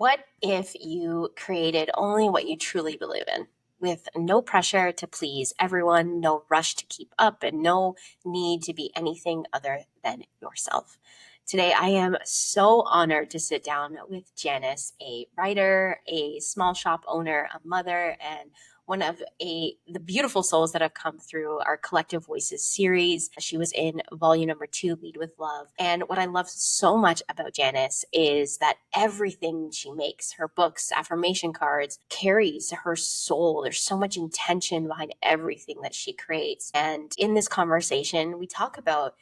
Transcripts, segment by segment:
What if you created only what you truly believe in, with no pressure to please everyone, no rush to keep up, and no need to be anything other than yourself? Today, I am so honored to sit down with Janice, a writer, a small shop owner, a mother, and one of the beautiful souls that have come through our Collective Voices series. She was in volume number 2, Lead with Love. And what I love so much about Janice is that everything she makes, her books, affirmation cards, carries her soul. There's so much intention behind everything that she creates. And in this conversation, we talk about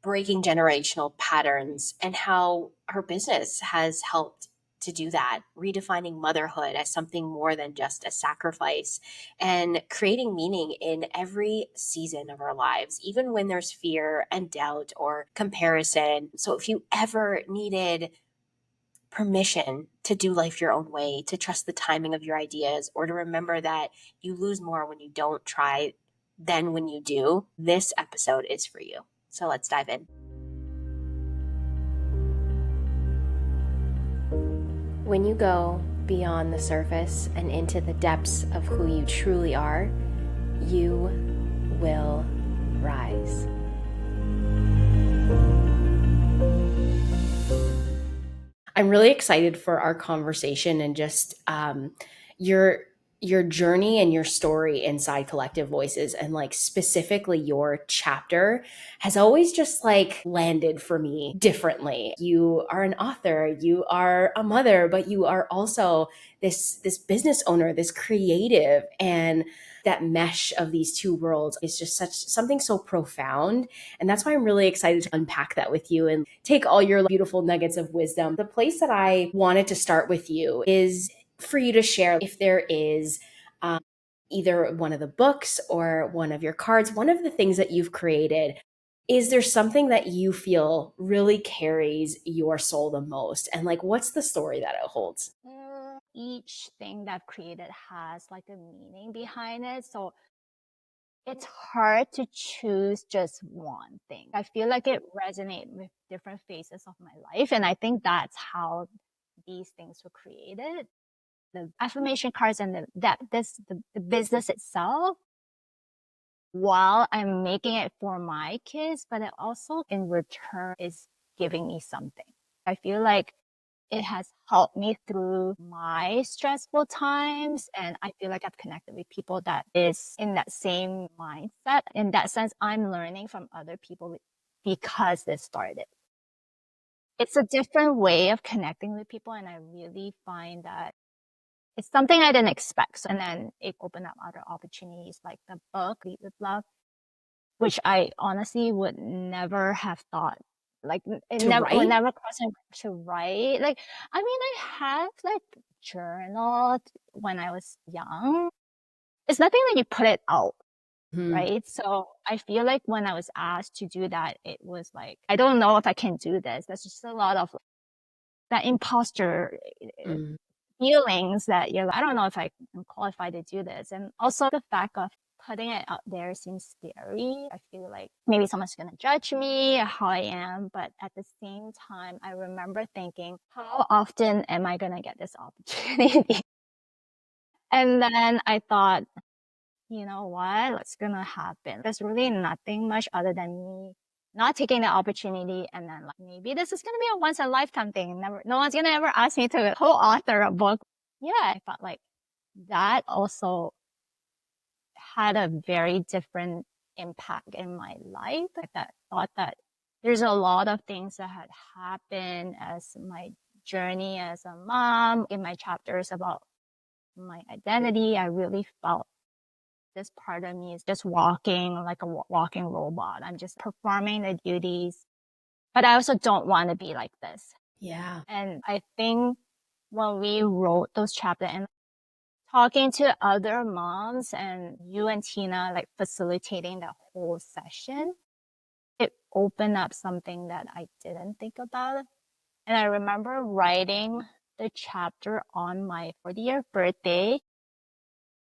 breaking generational patterns and how her business has helped to do that, redefining motherhood as something more than just a sacrifice and creating meaning in every season of our lives, even when there's fear and doubt or comparison. So if you ever needed permission to do life your own way, to trust the timing of your ideas, or to remember that you lose more when you don't try than when you do, this episode is for you. So let's dive in. When you go beyond the surface and into the depths of who you truly are, you will rise. I'm really excited for our conversation and just your your journey and your story inside Collective Voices, and like specifically your chapter has always just like landed for me differently. You are an author, you are a mother, but you are also this business owner, this creative, and that mesh of these two worlds is just something so profound. And that's why I'm really excited to unpack that with you and take all your beautiful nuggets of wisdom. The place that I wanted to start with you is for you to share if there is either one of the books or one of your cards, one of the things that you've created. Is there something that you feel really carries your soul the most? And like, what's the story that it holds? Each thing that I've created has like a meaning behind it. So it's hard to choose just one thing. I feel like it resonates with different phases of my life. And I think that's how these things were created. The affirmation cards and the business itself, while I'm making it for my kids, but it also in return is giving me something. I feel like it has helped me through my stressful times. And I feel like I've connected with people that is in that same mindset. In that sense, I'm learning from other people because this started. It's a different way of connecting with people. And I really find that it's something I didn't expect. So, and then it opened up other opportunities like the book, Lead with Love, which I honestly would never have thought. Like it To never would write? never cross my mind to write. Like I mean, I have like journaled when I was young. It's nothing that you put it out, Hmm. right? So I feel like when I was asked to do that, it was like I don't know if I can do this. There's just a lot of that imposter Mm. feelings that you're like, I don't know if I'm qualified to do this. And also the fact of putting it out there seems scary. I feel like maybe someone's going to judge me, how I am. But at the same time, I remember thinking, how often am I going to get this opportunity? And then I thought, you know what? What's going to happen? There's really nothing much other than me not taking the opportunity. And then like, maybe this is going to be a once in a lifetime thing. Never, no one's going to ever ask me to co-author a book. Yeah, I felt like that also had a very different impact in my life. Like that thought that there's a lot of things that had happened as my journey as a mom. In my chapters about my identity, I really felt this part of me is just walking like a walking robot. I'm just performing the duties, but I also don't want to be like this. Yeah. And I think when we wrote those chapters and talking to other moms and you and Tina like facilitating the whole session, it opened up something that I didn't think about. And I remember writing the chapter on my 40th birthday.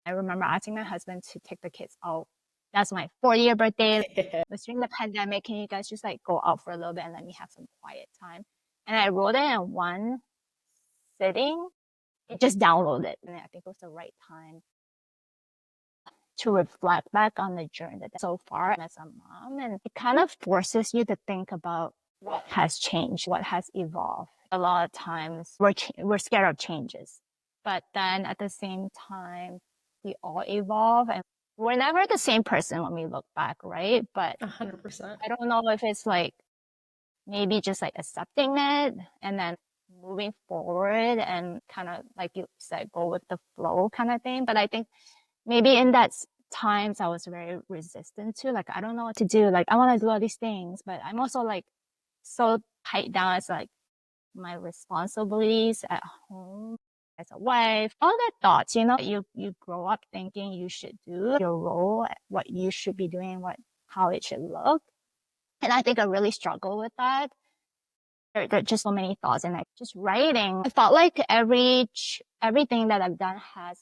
I remember asking my husband to take the kids out. That's my 40th birthday. It was during the pandemic. Can you guys just like go out for a little bit and let me have some quiet time? And I wrote it in one sitting, it just downloaded. And I think it was the right time to reflect back on the journey that so far as a mom. And it kind of forces you to think about what has changed, what has evolved. A lot of times we're scared of changes, but then at the same time, we all evolve and we're never the same person when we look back, right? But 100%. I don't know if it's like maybe just like accepting it and then moving forward and kind of like you said, go with the flow kind of thing. But I think maybe in that times I was very resistant to, like, I don't know what to do. Like, I want to do all these things, but I'm also like so tied down as like my responsibilities at home as a wife, all that thoughts, you grow up thinking you should do your role, what you should be doing, how it should look. And I think I really struggle with that. There are just so many thoughts and like just writing. I felt like everything that I've done has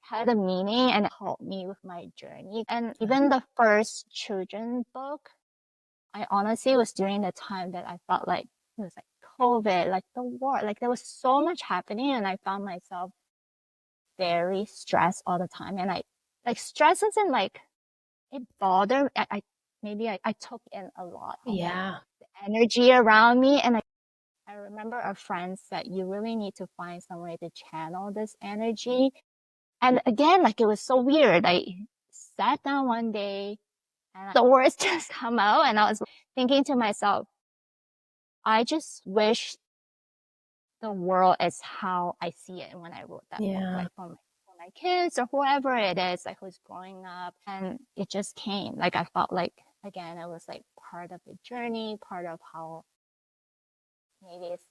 had a meaning and helped me with my journey. And even the first children book, I honestly was during the time that I felt like it was like COVID, like the war, like there was so much happening and I found myself very stressed all the time. And I like stress isn't like it bothered. I took in a lot of like Yeah. the energy around me. And I remember a friend said you really need to find some way to channel this energy. And again, like it was so weird. I sat down one day and the words just come out and I was thinking to myself, I just wish the world is how I see it when I wrote that book, Yeah. like for my kids or whoever it is, like who's growing up. And it just came. Like I felt like again, it was like part of the journey, part of how maybe it's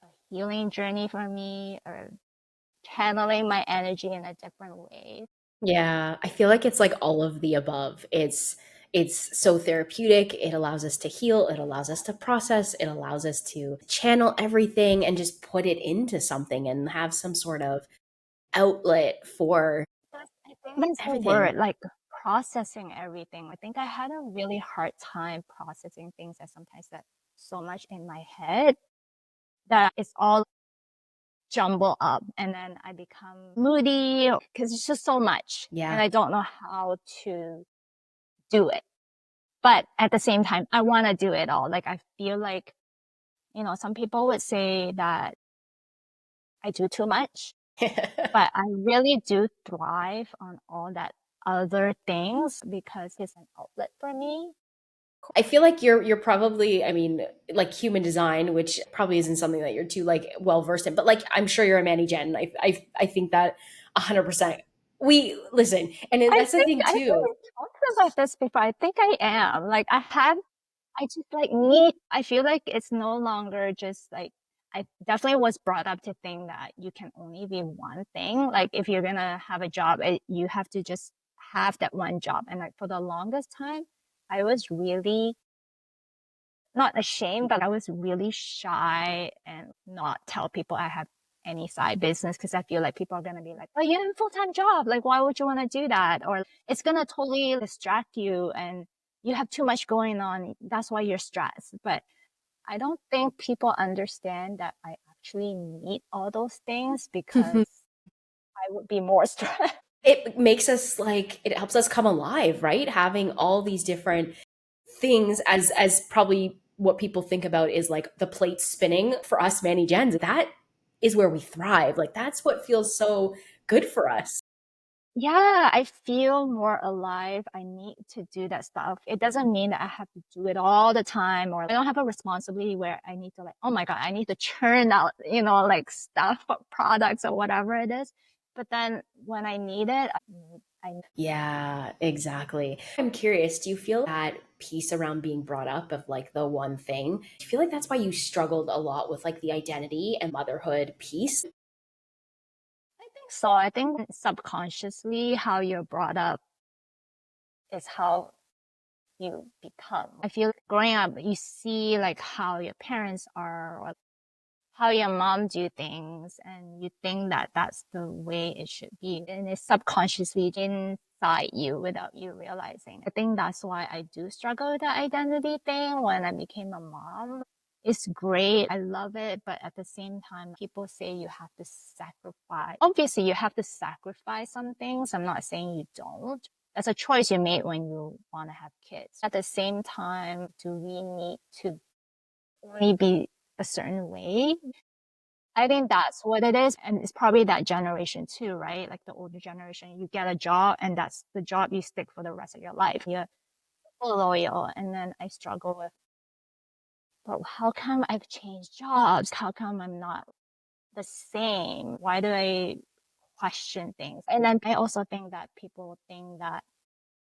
a healing journey for me or channeling my energy in a different way. Yeah, I feel like it's like all of the above. It's so therapeutic. It allows us to heal, it allows us to process, it allows us to channel everything and just put it into something and have some sort of outlet for I think that's the everything. word, like processing everything. I think I had a really hard time processing things that sometimes that so much in my head that it's all jumble up and then I become moody because it's just so much and Yeah. I don't know how to do it. But at the same time, I want to do it all. Like I feel like, some people would say that I do too much, but I really do thrive on all that other things because it's an outlet for me. I feel like you're probably, I mean, like human design, which probably isn't something that you're too like well versed in, but like I'm sure you're a Manny Jen. I think that 100%. We listen, and I that's the think thing I think too. we talked about this before. I think I am. Like I just like need, I feel like it's no longer just like, I definitely was brought up to think that you can only be one thing. Like if you're gonna have a job, you have to just have that one job. And like for the longest time, I was really not ashamed, but I was really shy and not tell people I have any side business because I feel like people are going to be like, oh, you have a full-time job. Like, why would you want to do that? Or it's going to totally distract you and you have too much going on. That's why you're stressed. But I don't think people understand that I actually need all those things because I would be more stressed. It makes us like it helps us come alive, right? Having all these different things as probably what people think about is like the plate spinning. For us Manny Gens, that is where we thrive. Like that's what feels so good for us. Yeah, I feel more alive. I need to do that stuff. It doesn't mean that I have to do it all the time or I don't have a responsibility where I need to like, oh my God, I need to churn out, like stuff or products or whatever it is. But then when I need it, I Yeah, exactly. I'm curious, do you feel that piece around being brought up of like the one thing? Do you feel like that's why you struggled a lot with like the identity and motherhood piece? think so. I think subconsciously how you're brought up is how you become. I feel like growing up, you see like how your parents are or how your mom do things and you think that that's the way it should be and it's subconsciously inside you without you realizing. I think that's why I do struggle with the identity thing when I became a mom. It's great. I love it. But at the same time, people say you have to sacrifice. Obviously, you have to sacrifice some things. I'm not saying you don't. That's a choice you made when you want to have kids. At the same time, do we need to only be a certain way? I think that's what it is. And it's probably that generation too, right? Like the older generation, you get a job and that's the job you stick for the rest of your life. You're loyal. And then I struggle with, but how come I've changed jobs? How come I'm not the same? Why do I question things? And then I also think that people think that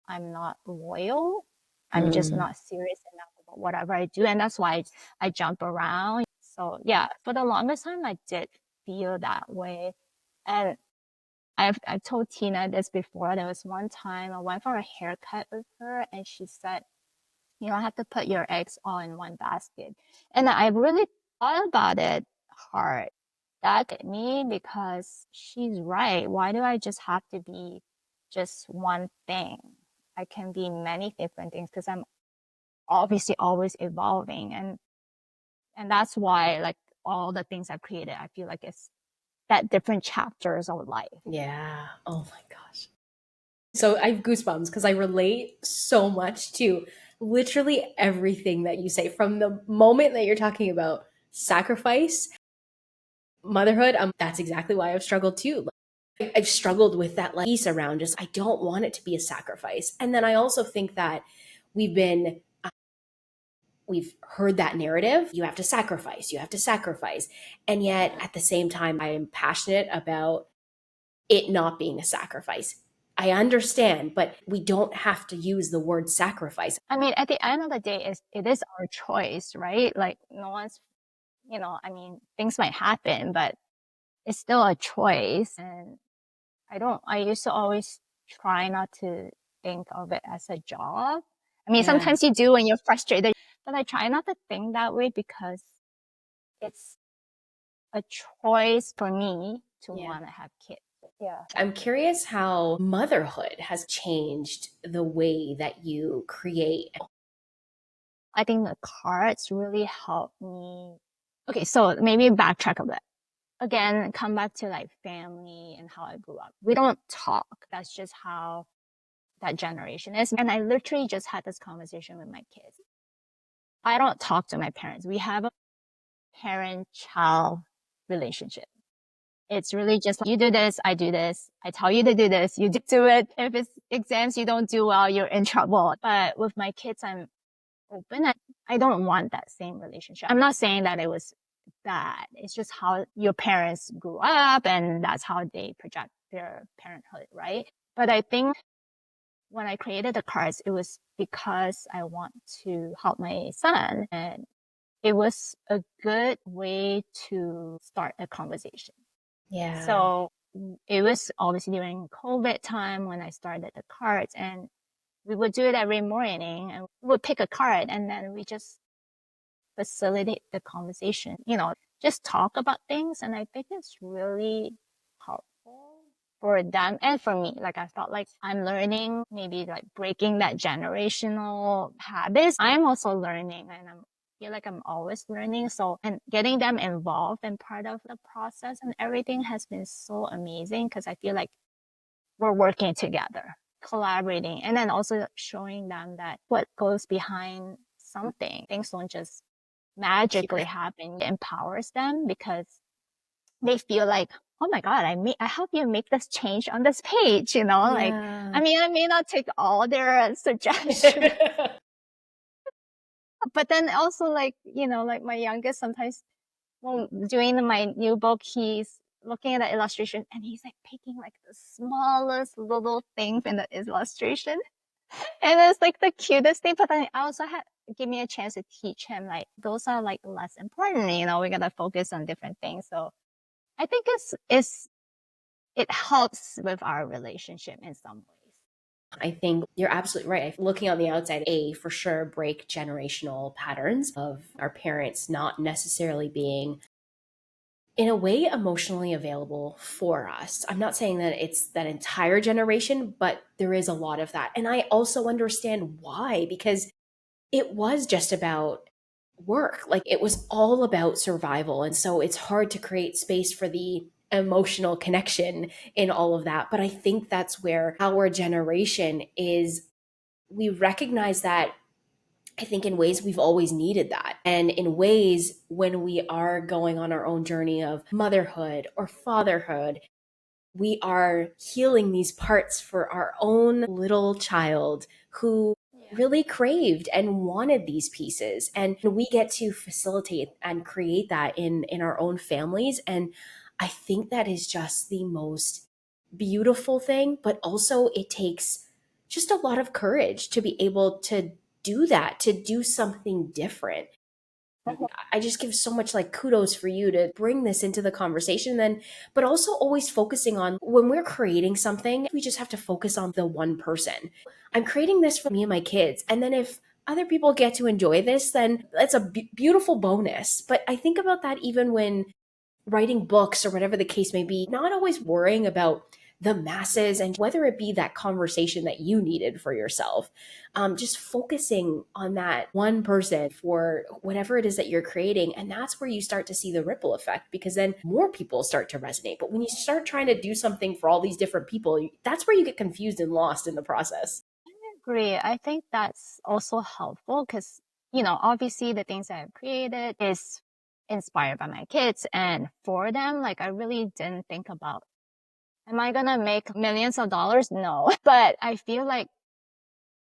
I'm not loyal. I'm just not serious enough about whatever I do. And that's why I jump around. So yeah, for the longest time, I did feel that way. And I've told Tina this before. There was one time I went for a haircut with her and she said, you don't have to put your eggs all in one basket. And I really thought about it hard. That hit me because she's right. Why do I just have to be just one thing? I can be many different things because I'm obviously always evolving. And that's why like all the things I've created, I feel like it's that different chapters of life. Yeah. Oh my gosh. So I have goosebumps because I relate so much to literally everything that you say from the moment that you're talking about sacrifice, motherhood. That's exactly why I've struggled too. Like, I've struggled with that like piece around just I don't want it to be a sacrifice. And then I also think that we've been we've heard that narrative, you have to sacrifice. And yet at the same time I am passionate about it not being a sacrifice. I understand, but we don't have to use the word sacrifice. I mean, at the end of the day, it is our choice, right? Like no one's, I mean, things might happen, but it's still a choice. And I used to always try not to think of it as a job. I mean, Yeah. sometimes you do when you're frustrated, but I try not to think that way because it's a choice for me to Yeah. want to have kids. Yeah. I'm curious how motherhood has changed the way that you create. I think the cards really helped me. Okay, so maybe backtrack a bit. Again, come back to like family and how I grew up. We don't talk. That's just how that generation is. And I literally just had this conversation with my kids. I don't talk to my parents. We have a parent child relationship. It's really just like, you do this, I do this. I tell you to do this, you do it. If it's exams you don't do well, you're in trouble. But with my kids, I'm open. I don't want that same relationship. I'm not saying that it was bad. It's just how your parents grew up and that's how they project their parenthood, right? But I think when I created the cards, it was because I want to help my son. And it was a good way to start a conversation. Yeah. So it was obviously during COVID time when I started the cards and we would do it every morning and we would pick a card and then we just facilitate the conversation, just talk about things. And I think it's really helpful for them and for me. Like I felt like I'm learning, maybe like breaking that generational habits. I'm also learning and feel like I'm always learning. So, and getting them involved and part of the process and everything has been so amazing because I feel like we're working together, collaborating, and then also showing them that what goes behind something. Things don't just magically happen. It empowers them because they feel like, oh my God, I help you make this change on this page, like, Yeah. I mean, I may not take all their suggestions, but then also like, like my youngest sometimes when doing my new book, he's looking at the illustration and he's like picking like the smallest little things in the illustration. And it's like the cutest thing, but then I also had give me a chance to teach him like those are like less important, we gotta focus on different things. So I think it helps with our relationship in some ways. I think you're absolutely right. Looking on the outside, for sure break generational patterns of our parents not necessarily being in a way emotionally available for us. I'm not saying that it's that entire generation, but there is a lot of that. And I also understand why, because it was just about work. Like it was all about survival. And so it's hard to create space for the emotional connection in all of that. But I think that's where our generation is. We recognize that, I think, in ways we've always needed that. And in ways when we are going on our own journey of motherhood or fatherhood, we are healing these parts for our own little child who Yeah. really craved and wanted these pieces, and we get to facilitate and create that in our own families. And I think that is just the most beautiful thing, but also it takes just a lot of courage to be able to do that, to do something different. I just give so much like kudos for you to bring this into the conversation then, but also always focusing on when we're creating something, we just have to focus on the one person. I'm creating this for me and my kids. And then if other people get to enjoy this, then that's a beautiful bonus. But I think about that even when writing books or whatever the case may be, not always worrying about the masses and whether it be that conversation that you needed for yourself, just focusing on that one person for whatever it is that you're creating. And that's where you start to see the ripple effect, because then more people start to resonate. But when you start trying to do something for all these different people, that's where you get confused and lost in the process. Agree. I think that's also helpful because, obviously the things I've created is inspired by my kids and for them. Like I really didn't think about, am I gonna make millions of dollars? No. But I feel like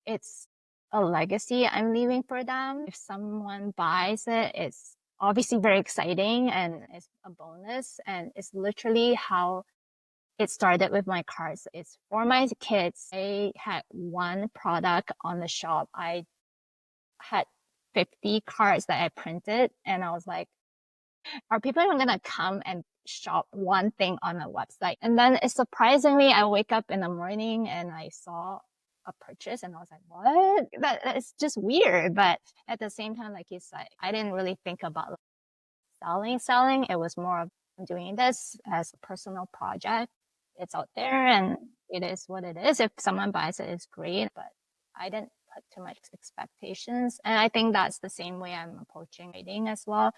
it's a legacy I'm leaving for them. If someone buys it, it's obviously very exciting and it's a bonus. And it's literally how it started with my cards. It's for my kids. I had one product on the shop. I had 50 cards that I printed, and I was like, are people even gonna come and shop one thing on a website? And then it's surprisingly, I wake up in the morning and I saw a purchase and I was like, what? That's just weird. But at the same time, like you said, I didn't really think about selling. It was more of doing this as a personal project. It's out there and it is what it is. If someone buys it, it's great. But I didn't put too much expectations. And I think that's the same way I'm approaching writing as well.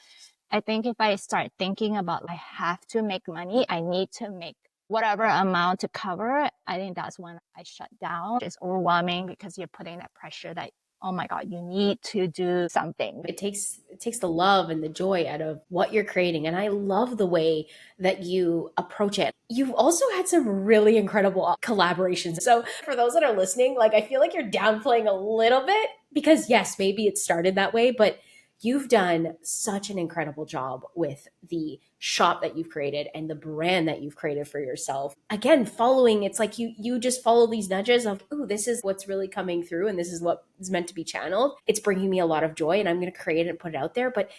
I think if I start thinking about I have to make money, I need to make whatever amount to cover it, I think that's when I shut down. It's overwhelming because you're putting that pressure that, oh my God, you need to do something. It takes the love and the joy out of what you're creating. And I love the way that you approach it. You've also had some really incredible collaborations. So for those that are listening, like I feel like you're downplaying a little bit, because yes, maybe it started that way, but you've done such an incredible job with the shop that you've created and the brand that you've created for yourself. Again, following, it's like you just follow these nudges of, oh, this is what's really coming through and this is what is meant to be channeled. It's bringing me a lot of joy and I'm going to create it and put it out there. But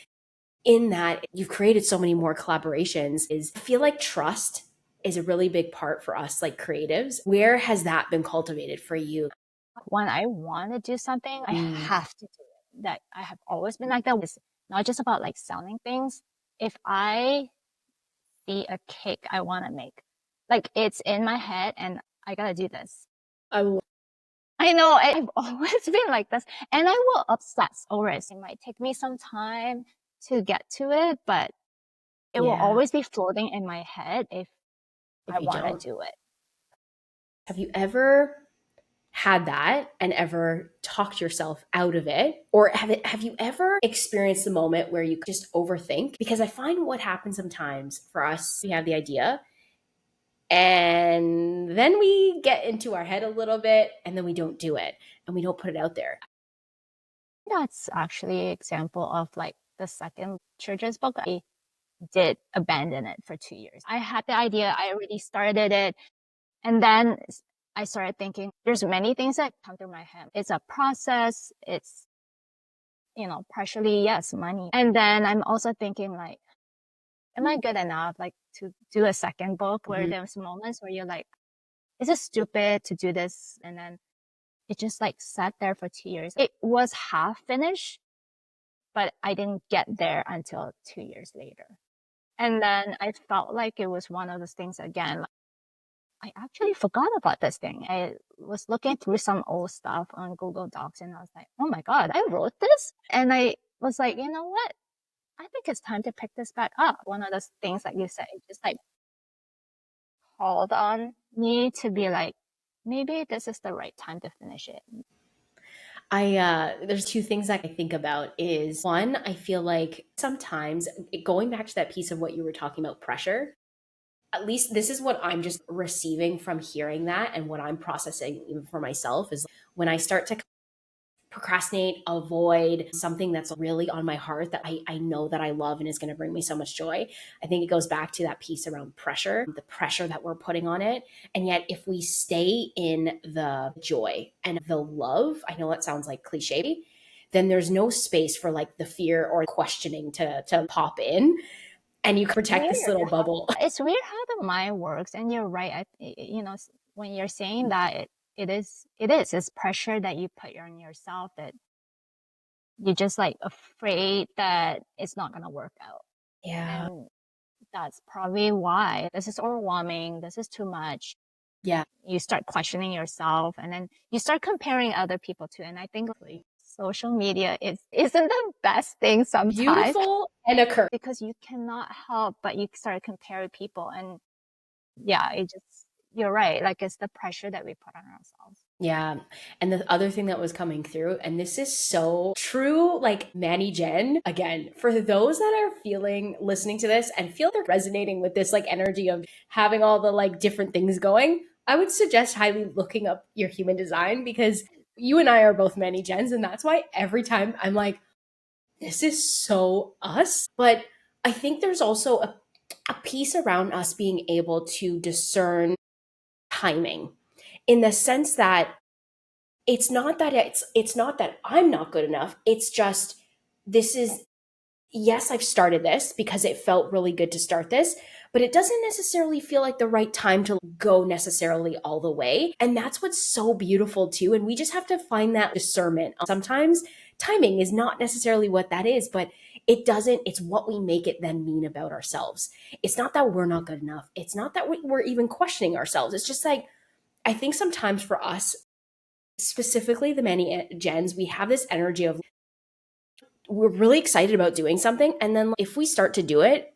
in that, you've created so many more collaborations. Is I feel like trust is a really big part for us like creatives. Where has that been cultivated for you? When I want to do something, I have to do it. That I have always been like that. It's not just about like selling things. If I see a cake I want to make, like it's in my head and I gotta do this. I I know I've always been like this and I will obsess over it. It might take me some time to get to it, but it will Yeah. always be floating in my head if If I you want to don't, do it. have you ever had that and ever talked yourself out of it, or have you ever experienced the moment where you just overthink? Because I find what happens sometimes for us, we have the idea and then we get into our head a little bit and then we don't do it and we don't put it out there. That's actually an example of like the second children's book. I did abandon it for 2 years. I had the idea, I already started it, and then I started thinking there's many things that come through my head. It's a process. It's, partially, yes, money. And then I'm also thinking like, am I good enough like to do a second book where Mhm. there's moments where you're like, is it stupid to do this? And then it just like sat there for 2 years. It was half finished, but I didn't get there until 2 years later. And then I felt like it was one of those things again. Like, I actually forgot about this thing. I was looking through some old stuff on Google Docs and I was like, oh my God, I wrote this. And I was like, you know what? I think it's time to pick this back up. One of those things that you said, it just like called on me to be like, maybe this is the right time to finish it. There's two things that I think about is one, I feel like sometimes going back to that piece of what you were talking about, pressure, at least this is what I'm just receiving from hearing that and what I'm processing even for myself is when I start to procrastinate, avoid something that's really on my heart that I know that I love and is going to bring me so much joy. I think it goes back to that piece around pressure, the pressure that we're putting on it. And yet, if we stay in the joy and the love, I know that sounds like cliche, then there's no space for like the fear or questioning to pop in and you protect this Weird. little bubble. It's weird how the mind works, and you're right. You know, when you're saying that, it's pressure that you put on yourself that you're just like afraid that it's not gonna work out, Yeah. and that's probably why this is overwhelming. This is too much. Yeah. You start questioning yourself, and then you start comparing other people too. And I think social media isn't the best thing sometimes Beautiful and a curse. because you cannot help but you start comparing people, and yeah, it just you're right. Like it's the pressure that we put on ourselves. Yeah. And the other thing that was coming through, and this is so true, like Manny Jen, again, for those that are feeling, listening to this and feel they're resonating with this like energy of having all the like different things going, I would suggest highly looking up your human design because you and I are both Manny Jens. And that's why every time I'm like, this is so us. But I think there's also a piece around us being able to discern timing in the sense that it's not that I'm not good enough. It's just this is yes, I've started this because it felt really good to start this, but it doesn't necessarily feel like the right time to go necessarily all the way. And that's what's so beautiful too. And we just have to find that discernment. Sometimes timing is not necessarily what that is, but it's what we make it then mean about ourselves. It's not that we're not good enough. It's not that we're even questioning ourselves. It's just like, I think sometimes for us, specifically the many gens, we have this energy of we're really excited about doing something. And then if we start to do it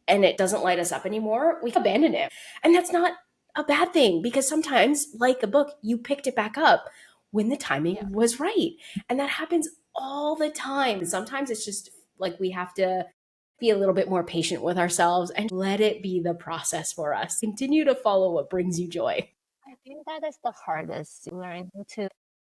and it doesn't light us up anymore, we abandon it. And that's not a bad thing because sometimes, like a book, you picked it back up when the timing Yeah, was right. And that happens all the time. Sometimes it's just like we have to be a little bit more patient with ourselves and let it be the process for us. Continue to follow what brings you joy. I think that is the hardest, learning to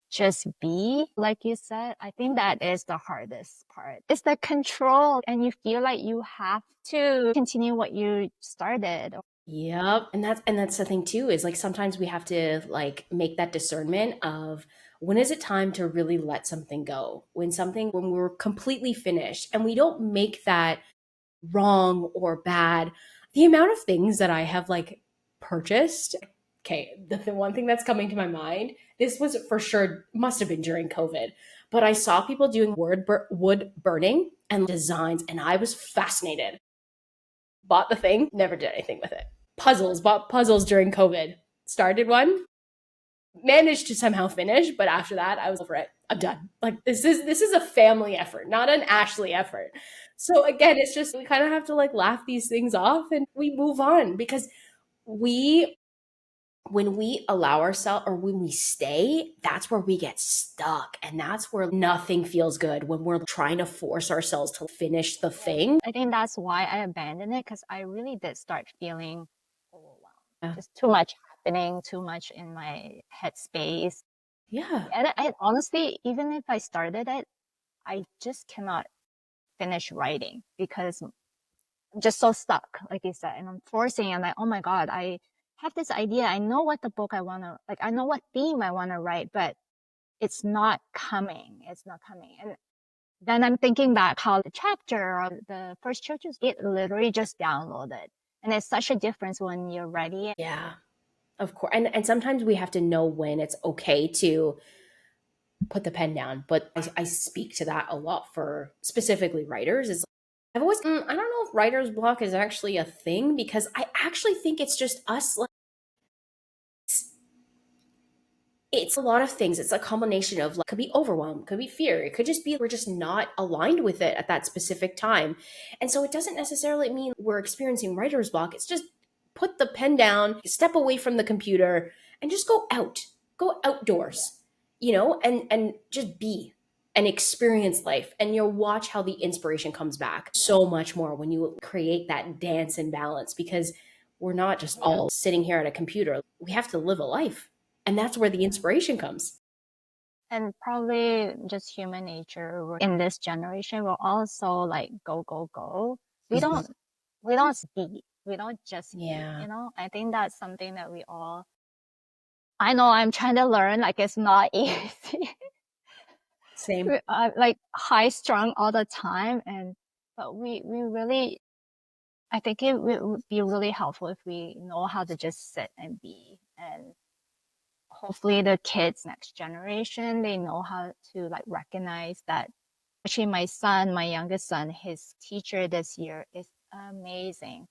just be, like you said. I think that is the hardest part. It's the control, and you feel like you have to continue what you started. Yep. And that's the thing too, is like sometimes we have to like make that discernment of when is it time to really let something go? When we're completely finished and we don't make that wrong or bad. The amount of things that I have like purchased. Okay, the one thing that's coming to my mind, this was for sure must have been during COVID, but I saw people doing wood burning and designs and I was fascinated. Bought the thing, never did anything with it. Bought puzzles during COVID. Started one, managed to somehow finish, but after that, I was over it. I'm done. Like this is a family effort, not an Ashley effort. So again, it's just we kind of have to like laugh these things off and we move on because we when we allow ourselves or when we stay, that's where we get stuck. And that's where nothing feels good when we're trying to force ourselves to finish the thing. I think that's why I abandoned it, because I really did start feeling overwhelmed. Yeah. Just too much happening, too much in my headspace. Yeah. And I honestly, even if I started it, I just cannot finish writing because I'm just so stuck, like you said. And I'm forcing, and like, oh my God, I have this idea. I know what the book I want to, like, I know what theme I want to write, but it's not coming. It's not coming. And then I'm thinking back how the chapter or the first chapters, it literally just downloaded. And it's such a difference when you're ready. Yeah. Of course. And sometimes we have to know when it's okay to put the pen down. But I speak to that a lot for specifically writers. Is I've always I don't know if writer's block is actually a thing because I actually think it's just us like It's a lot of things. It's a combination of like, could be overwhelm, could be fear. It could just be we're just not aligned with it at that specific time. And so it doesn't necessarily mean we're experiencing writer's block. It's just put the pen down, step away from the computer and just go out. Go outdoors, and just be and experience life. And you'll watch how the inspiration comes back so much more when you create that dance and balance because we're not just all sitting here at a computer. We have to live a life. And that's where the inspiration comes. And probably just human nature. In this generation, we're also like go, go, go. We Mhm. don't we don't be. We don't just be, Yeah. I think that's something that we all I know I'm trying to learn, like it's not easy. Same. I'm like high strung all the time but we really I think would be really helpful if we know how to just sit and be and hopefully the kids next generation they know how to like recognize that. Actually, my youngest son, his teacher this year is amazing.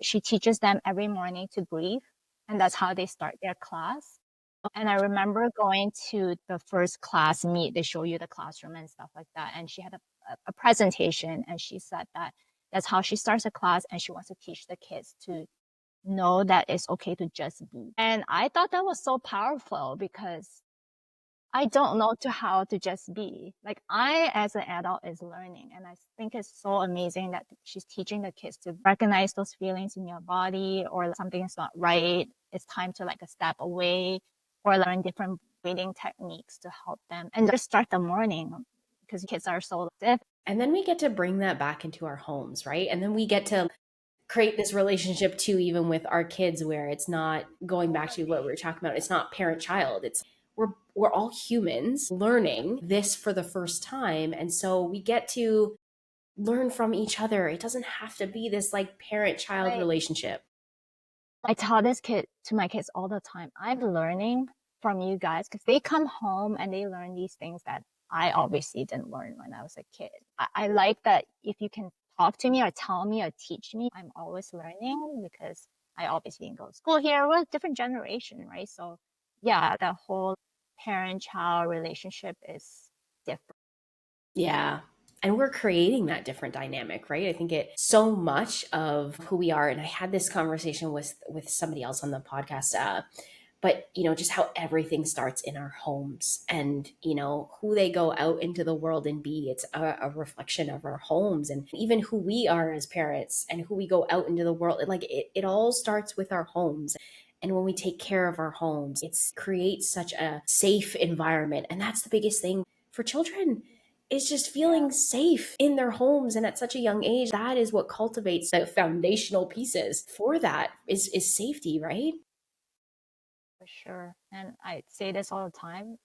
She teaches them every morning to breathe, and that's how they start their class. And I remember going to the first class meet, they show you the classroom and stuff like that. And she had a presentation, and she said that that's how she starts a class, and she wants to teach the kids to know that it's okay to just be. And I thought that was so powerful because I don't know to how to just be. Like I, as an adult, is learning, and I think it's so amazing that she's teaching the kids to recognize those feelings in your body, or something is not right. It's time to like a step away, or learn different breathing techniques to help them, and just start the morning because kids are so stiff. And then we get to bring that back into our homes, right? And then we get to create this relationship too, even with our kids, where it's not going back to what we were talking about. It's not parent child. It's we're all humans learning this for the first time. And so we get to learn from each other. It doesn't have to be this like parent child Right. relationship. I tell this kid to my kids all the time. I'm learning from you guys because they come home and they learn these things that I obviously didn't learn when I was a kid. I like that if you can talk to me or tell me or teach me, I'm always learning because I obviously didn't go to school here. We're a different generation, right? So yeah, the whole parent-child relationship is different. Yeah. And we're creating that different dynamic, right? I think it so much of who we are. And I had this conversation with somebody else on the podcast. But just how everything starts in our homes, and who they go out into the world and be. It's a reflection of our homes, and even who we are as parents and who we go out into the world. It all starts with our homes. And when we take care of our homes, it creates such a safe environment. And that's the biggest thing for children, is just Yeah, feeling safe in their homes. And at such a young age, that is what cultivates the foundational pieces for that is safety, right? for sure. And I say this all the time.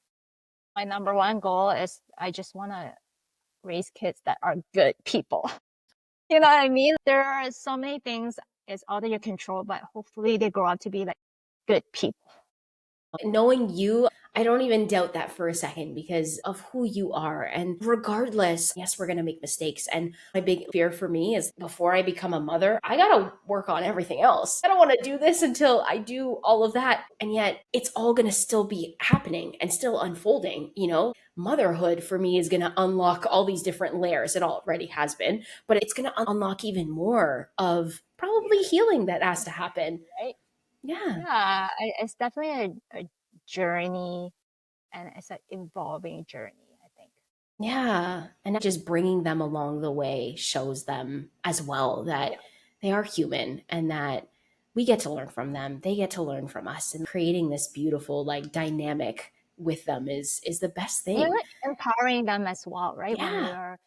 My number one goal is I just want to raise kids that are good people. You know what I mean? There are so many things it's out of your control, but hopefully they grow up to be like good people. Knowing you, I don't even doubt that for a second because of who you are. And regardless, yes, we're going to make mistakes. And my big fear for me is before I become a mother, I got to work on everything else. I don't want to do this until I do all of that. And yet it's all going to still be happening and still unfolding. Motherhood for me is going to unlock all these different layers. It already has been, but it's going to unlock even more of probably healing that has to happen. Right? Yeah. Yeah, it's definitely a journey and it's an evolving journey, I think. Yeah. And just bringing them along the way shows them as well that Yeah. they are human and that we get to learn from them. They get to learn from us. And creating this beautiful like dynamic with them is the best You're thing. like empowering them as well, right? When Yeah. you're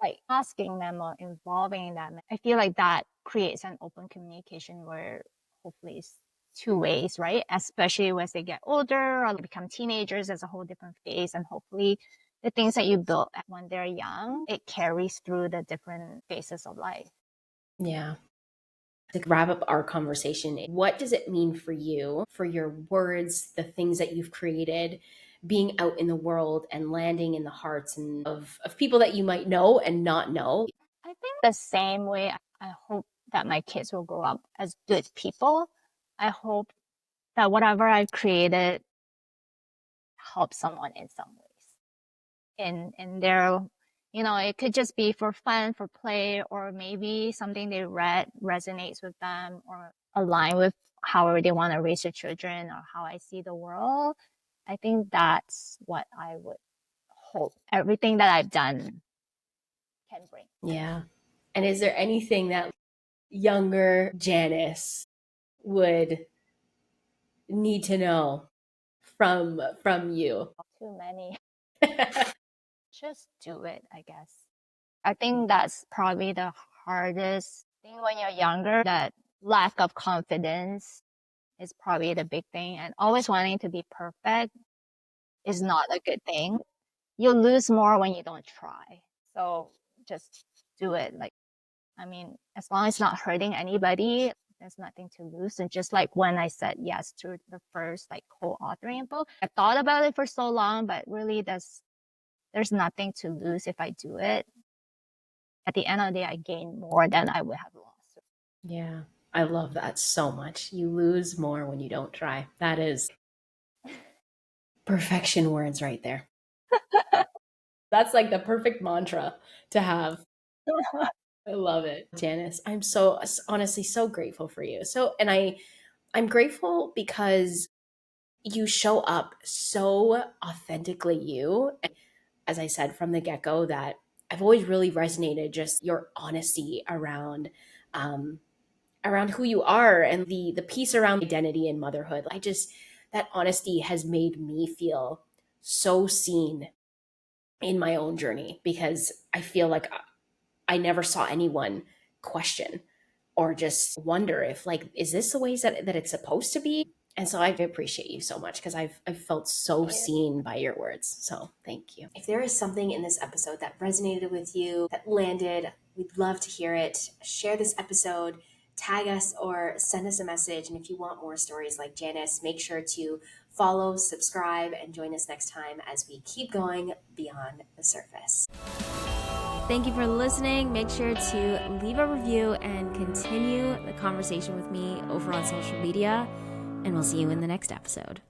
like asking them or involving them. I feel like that creates an open communication where hopefully it's two ways, right? Especially as they get older or become teenagers, there's a whole different phase. And hopefully the things that you built when they're young, it carries through the different phases of life. Yeah. To wrap up our conversation, what does it mean for you, for your words, the things that you've created, being out in the world and landing in the hearts of people that you might know and not know? I think the same way I hope that my kids will grow up as good people. I hope that whatever I've created help someone in some ways. In their, it could just be for fun, for play, or maybe something they read resonates with them or align with how they want to raise their children or how I see the world. I think that's what I would hope everything that I've done can bring. Yeah. And is there anything that younger Janice would need to know from you? Too many. Just do it, I guess. I think that's probably the hardest thing when you're younger. That lack of confidence is probably the big thing. And always wanting to be perfect is not a good thing. You'll lose more when you don't try. So just do it. As long as it's not hurting anybody, there's nothing to lose. And just like when I said yes to the first co-authoring book, I thought about it for so long, but really there's nothing to lose if I do it. At the end of the day, I gain more than I would have lost. Yeah. I love that so much. You lose more when you don't try. That is perfection words right there. That's like the perfect mantra to have. I love it. Janice, I'm so honestly so grateful for you. I'm grateful because you show up so authentically you. As I said from the get-go, that I've always really resonated just your honesty um around who you are and the piece around identity and motherhood. I just that honesty has made me feel so seen in my own journey because I feel like I never saw anyone question or just wonder if like, is this the ways that it's supposed to be? And so I appreciate you so much because I've felt so seen by your words. So thank you. If there is something in this episode that resonated with you, that landed, we'd love to hear it. Share this episode, tag us, or send us a message. And if you want more stories like Janice, make sure to follow, subscribe, and join us next time as we keep going beyond the surface. Thank you for listening. Make sure to leave a review and continue the conversation with me over on social media. And we'll see you in the next episode.